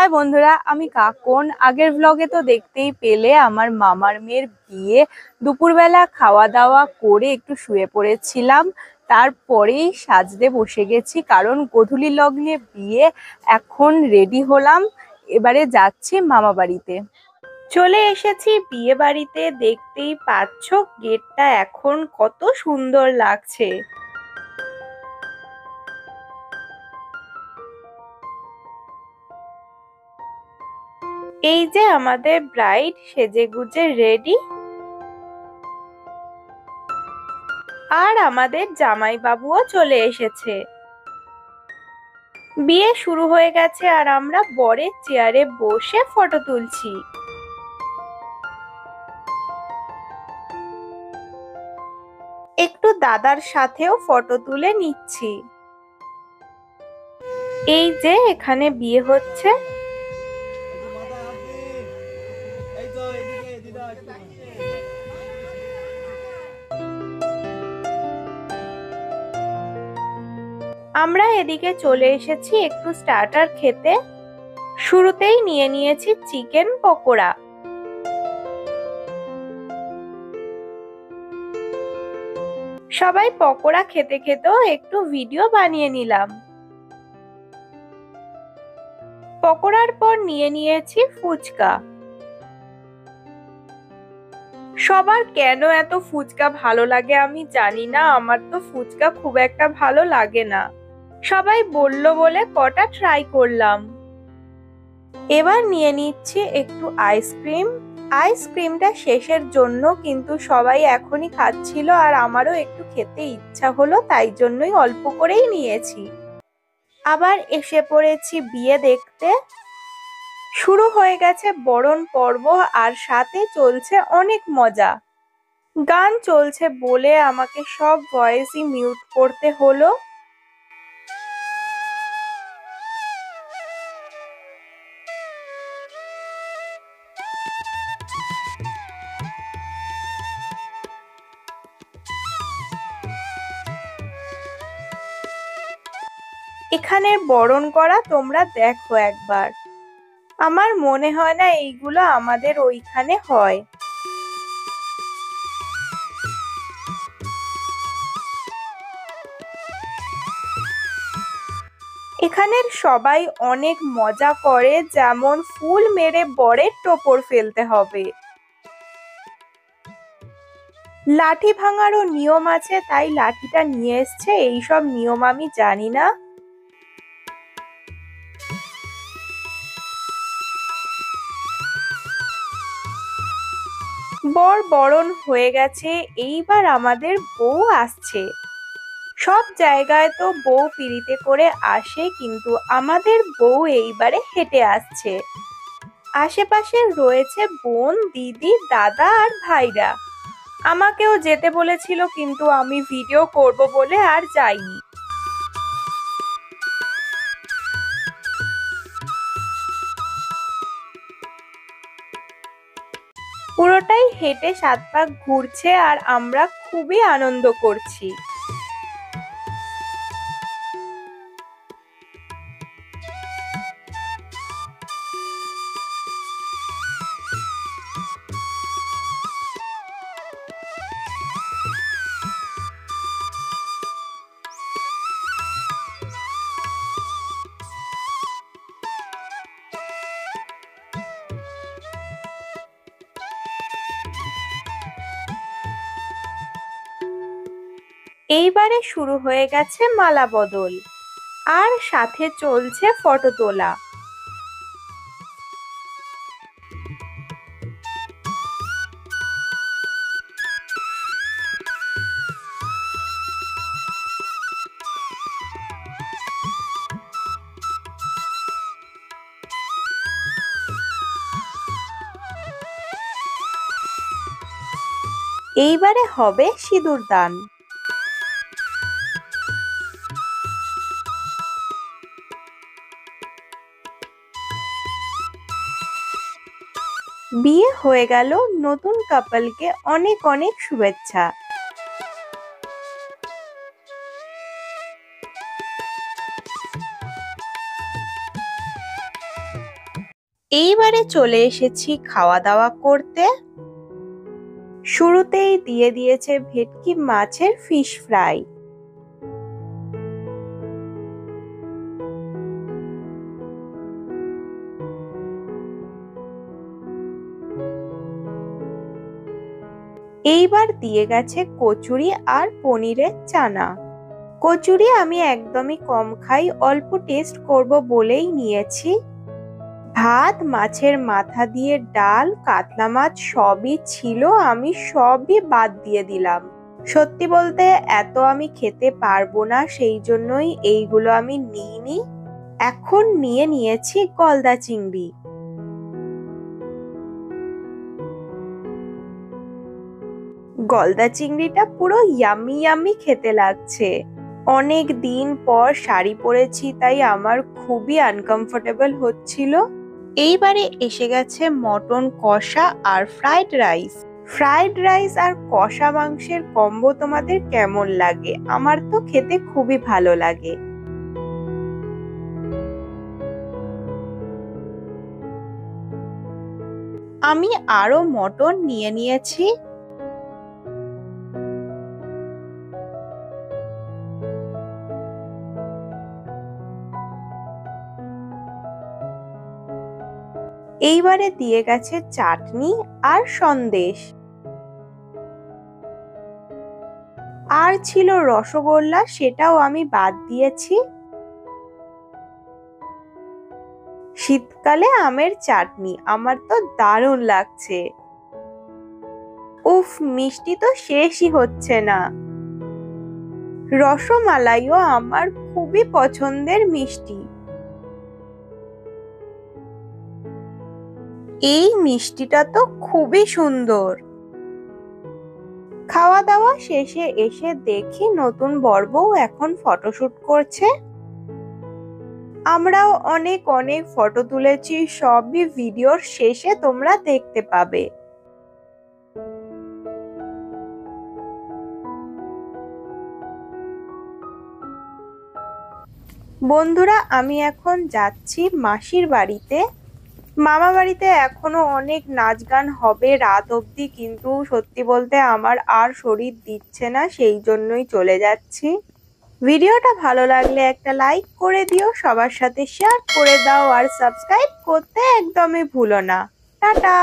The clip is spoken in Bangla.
হাই বন্ধুরা, আমি কাকন। আগের ব্লগে তো দেখতেই পেলে আমার মামার মেয়ের বিয়ে। দুপুরবেলা খাওয়া দাওয়া করে একটু শুয়ে পড়েছিলাম, তারপরেই সাজতে বসে গেছি কারণ গোধূলি লগ্নে বিয়ে। এখন রেডি হলাম, এবারে যাচ্ছি মামা বাড়িতে। চলে এসেছি বিয়ে বাড়িতে, দেখতেই পাচ্ছ গেটটা এখন কত সুন্দর লাগছে। এই যে আমাদের ব্রাইড সেজেগুজে রেডি, আর আমাদের জামাইবাবুও চলে এসেছে। বিয়ে শুরু হয়ে গেছে আর আমরা বরের চেয়ারে বসে ফটো তুলছি। একটু দাদার সাথেও ফটো তুলে নিচ্ছি। এই যে এখানে বিয়ে হচ্ছে। আমরা এদিকে চলে এসেছি একটু স্টার্টার খেতে। শুরুতেই নিয়ে নিয়েছি চিকেন পকোড়া। সবাই পকোড়া খেতে খেতেও একটু ভিডিও বানিয়ে নিলাম। পকোড়ার পর নিয়ে নিয়েছি ফুচকা। সবার কেন এত ফুচকা ভালো লাগে আমি জানি না, আমার তো ফুচকা খুব একটা ভালো লাগে না। সবাই বলল বলে কটা ট্রাই করলাম। এবার নিয়ে নিচ্ছি একটু আইসক্রিম। আইসক্রিমটা শেষের জন্য, কিন্তু সবাই এখনই খাচ্ছিল আর আমারও একটু খেতে ইচ্ছা হলো, তাই জন্যই অল্প করেই নিয়েছি। আবার এসে পড়েছি বিয়ে দেখতে। শুরু হয়ে গেছে বরণ পর্ব আর সাথে চলছে অনেক মজা। গান চলছে বলে আমাকে সব ভয়েসই মিউট করতে হলো। এখানের বরণ করা তোমরা দেখো একবার। আমার মনে হয় না এইগুলো আমাদের ওইখানে হয়। এখানের সবাই অনেক মজা করে, যেমন ফুল মেরে বরের টোপর ফেলতে হবে। লাঠি ভাঙারও নিয়ম আছে, তাই লাঠিটা নিয়ে এসছে। এইসব নিয়ম আমি জানি না। বর বরণ হয়ে গেছে, এইবার আমাদের বউ আসছে। সব জায়গায় তো বউ পিড়িতে করে আসে, কিন্তু আমাদের বউ এইবারে হেঁটে আসছে। আশেপাশে রয়েছে বোন, দিদি, দাদা আর ভাইরা। আমাকেও যেতে বলেছিল, কিন্তু আমি ভিডিও করব বলে আর যাইনি। পুরোটাই হেঁটে 7 পাক ঘুরছে আর আমরা খুবই আনন্দ করছি। এইবারে শুরু হয়ে গেছে মালা বদল, আর সাথে চলছে ফটো তোলা। এইবারে হবে সিঁদুর দান। বিয়ে হয়ে গেল, নতুন কাপলকে অনেক অনেক শুভেচ্ছা। এইবারে চলে এসেছি খাওয়া দাওয়া করতে। শুরুতেই দিয়ে দিয়েছে ভেটকি মাছের ফিশ ফ্রাই। এইবার দিয়ে গেছে কচুরি আর পনিরের চানা। কচুরি আমি একদমই কম খাই, অল্প টেস্ট করব বলেই নিয়েছি। ভাত, মাছের মাথা দিয়ে ডাল, কাতলা মাছ সবই ছিল, আমি সবই বাদ দিয়ে দিলাম। সত্যি বলতে এত আমি খেতে পারবো না, সেই জন্যই এইগুলো আমি নিইনি। এখন নিয়ে নিয়েছি গলদা চিংড়ি। গলদা চিংড়িটা পুরো ইয়াম্মি ইয়াম্মি খেতে লাগছে। অনেক দিন পর শাড়ি পরেছি, তাই আমার খুবই আনকমফোর্টেবল হচ্ছিল। এইবারে এসে গেছে মটন কষা আর ফ্রাইড রাইস। ফ্রাইড রাইস আর কষা মাংসের কম্বো তোমাদের কেমন লাগে? আমার তো খেতে খুবই ভালো লাগে। আমি আরো মটন নিয়ে নিয়েছি। এইবারে দিয়ে গেছে চাটনি আর সন্দেশ। আর ছিল রসগোল্লা, সেটাও আমি বাদ দিয়েছি। শীতকালে আমের চাটনি আমার তো দারুণ লাগছে। উফ, মিষ্টি তো শেষই হচ্ছে না। রসমালাইও আমার খুবই পছন্দের মিষ্টি। এই মিষ্টিটা তো খুবই সুন্দর। খাওয়া দাওয়া শেষে এসে দেখি নতুন বরবউ এখন ফটোশুট করছে। আমরাও অনেক অনেক ফটো তুলেছি, সবই ভিডিওর শেষে তোমরা দেখতে পাবে। বন্ধুরা, আমি এখন যাচ্ছি মাসির বাড়িতে। মামা বাড়িতে এখনো অনেক নাচ গান হবে রাত অবধি, কিন্তু সত্যি বলতে আমার আর শরীর দিচ্ছে না, সেই জন্যই চলে যাচ্ছি। ভিডিওটা ভালো লাগলে একটা লাইক করে দিও, সবার সাথে শেয়ার করে দাও আর সাবস্ক্রাইব করতে একদমই ভুলো না। টাটা।